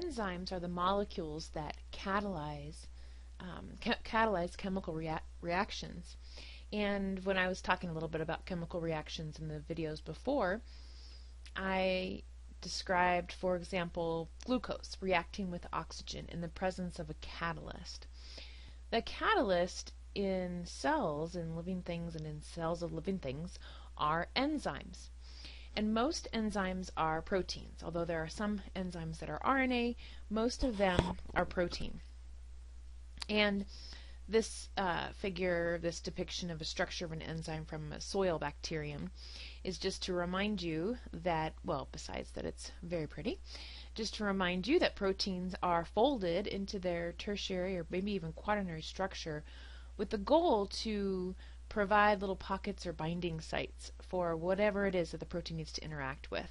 enzymes are the molecules that catalyze chemical reactions. And when I was talking a little bit about chemical reactions in the videos before, I described, for example, glucose reacting with oxygen in the presence of a catalyst. The catalyst in cells, in living things and in cells of living things, are enzymes. And most enzymes are proteins. Although there are some enzymes that are RNA, most of them are protein. And this this depiction of a structure of an enzyme from a soil bacterium is just to remind you that, well, besides that it's very pretty, just to remind you that proteins are folded into their tertiary or maybe even quaternary structure with the goal to provide little pockets or binding sites for whatever it is that the protein needs to interact with.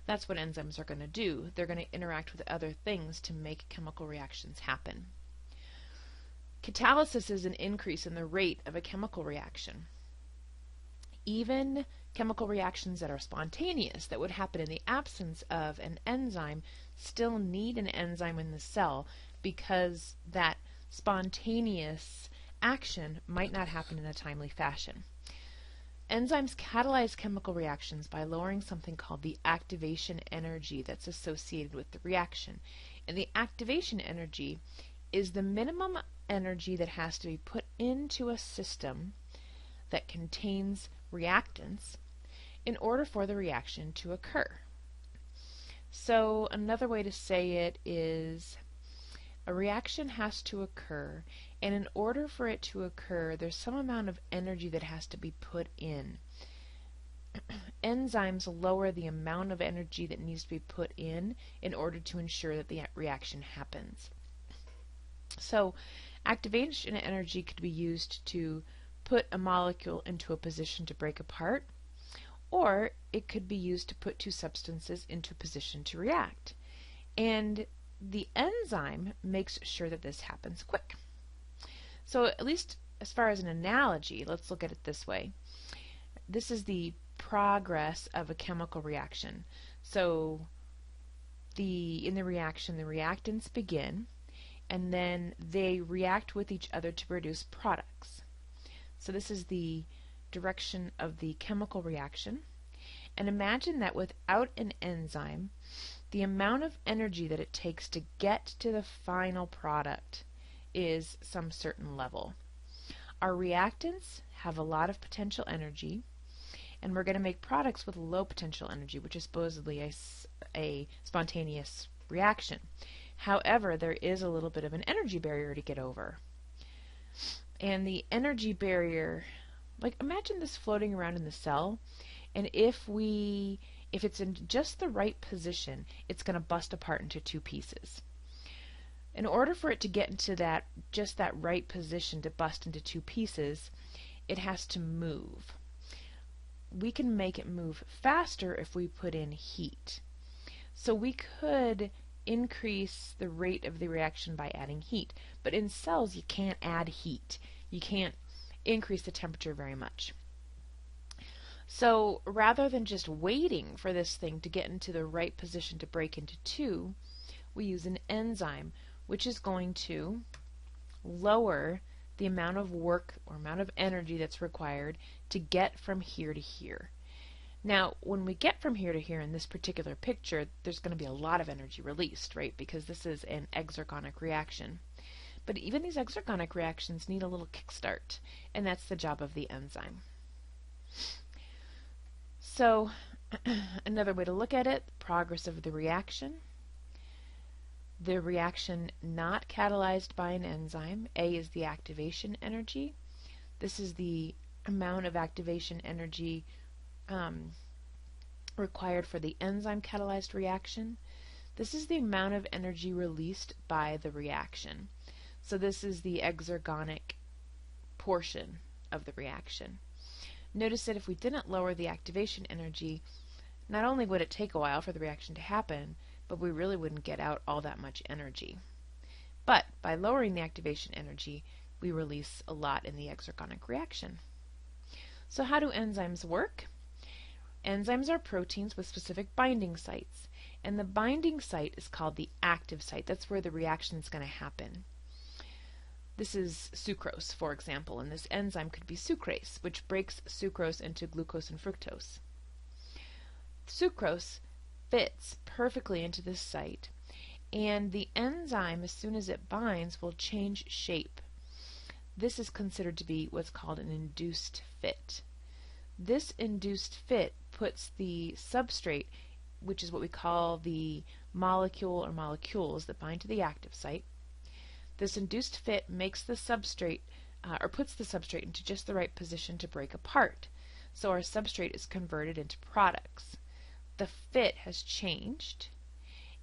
That's what enzymes are going to do. They're going to interact with other things to make chemical reactions happen. Catalysis is an increase in the rate of a chemical reaction. Even chemical reactions that are spontaneous, that would happen in the absence of an enzyme, still need an enzyme in the cell because that spontaneous action might not happen in a timely fashion. Enzymes catalyze chemical reactions by lowering something called the activation energy that's associated with the reaction. And the activation energy is the minimum energy that has to be put into a system that contains reactants in order for the reaction to occur. So another way to say it is a reaction has to occur, and in order for it to occur, there's some amount of energy that has to be put in. Enzymes lower the amount of energy that needs to be put in order to ensure that the reaction happens. So activation energy could be used to put a molecule into a position to break apart, or it could be used to put two substances into a position to react. And the enzyme makes sure that this happens quick. So at least as far as an analogy, let's look at it this way. This is the progress of a chemical reaction. So in the reaction, the reactants begin, and then they react with each other to produce products. So this is the direction of the chemical reaction. And imagine that without an enzyme, the amount of energy that it takes to get to the final product is some certain level. Our reactants have a lot of potential energy, and we're going to make products with low potential energy, which is supposedly a spontaneous reaction. However, there is a little bit of an energy barrier to get over. And the energy barrier, like imagine this floating around in the cell, and if it's in just the right position, it's going to bust apart into two pieces. In order for it to get into just that right position to bust into two pieces, it has to move. We can make it move faster if we put in heat. So we could increase the rate of the reaction by adding heat. But in cells, you can't add heat. You can't increase the temperature very much. So rather than just waiting for this thing to get into the right position to break into two, we use an enzyme, which is going to lower the amount of work or amount of energy that's required to get from here to here. Now, when we get from here to here in this particular picture, there's going to be a lot of energy released, right? Because this is an exergonic reaction. But even these exergonic reactions need a little kickstart, and that's the job of the enzyme. So, another way to look at it, progress of the reaction. The reaction not catalyzed by an enzyme. A is the activation energy. This is the amount of activation energy required for the enzyme catalyzed reaction. This is the amount of energy released by the reaction. So this is the exergonic portion of the reaction. Notice that if we didn't lower the activation energy, not only would it take a while for the reaction to happen, but we really wouldn't get out all that much energy. But by lowering the activation energy, we release a lot in the exergonic reaction. So how do enzymes work? Enzymes are proteins with specific binding sites, And the binding site is called the active site. That's where the reaction is going to happen. This is sucrose, for example, and this enzyme could be sucrase, which breaks sucrose into glucose and fructose. Sucrose fits perfectly into this site, and the enzyme, as soon as it binds, will change shape. This is considered to be what's called an induced fit. This induced fit puts the substrate, which is what we call the molecule or molecules that bind to the active site. This induced fit makes the substrate, or puts the substrate into just the right position to break apart. So our substrate is converted into products. The fit has changed,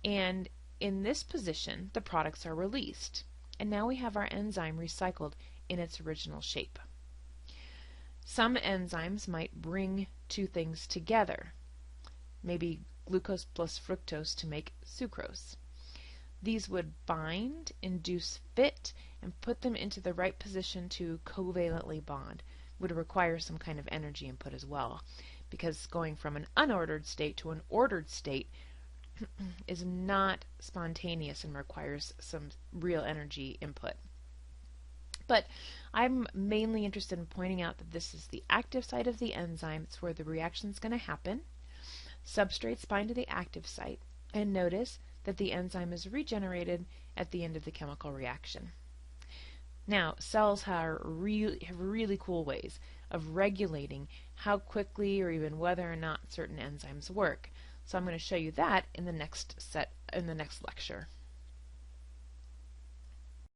and in this position, the products are released. And now we have our enzyme recycled in its original shape. Some enzymes might bring two things together, maybe glucose plus fructose to make sucrose. These would bind, induce fit, and put them into the right position to covalently bond. Would require some kind of energy input as well, because going from an unordered state to an ordered state is not spontaneous and requires some real energy input. But I'm mainly interested in pointing out that this is the active site of the enzyme. It's where the reaction is going to happen. Substrates bind to the active site, and notice that the enzyme is regenerated at the end of the chemical reaction. Now, cells have really cool ways of regulating how quickly or even whether or not certain enzymes work. So I'm going to show you that in the next lecture.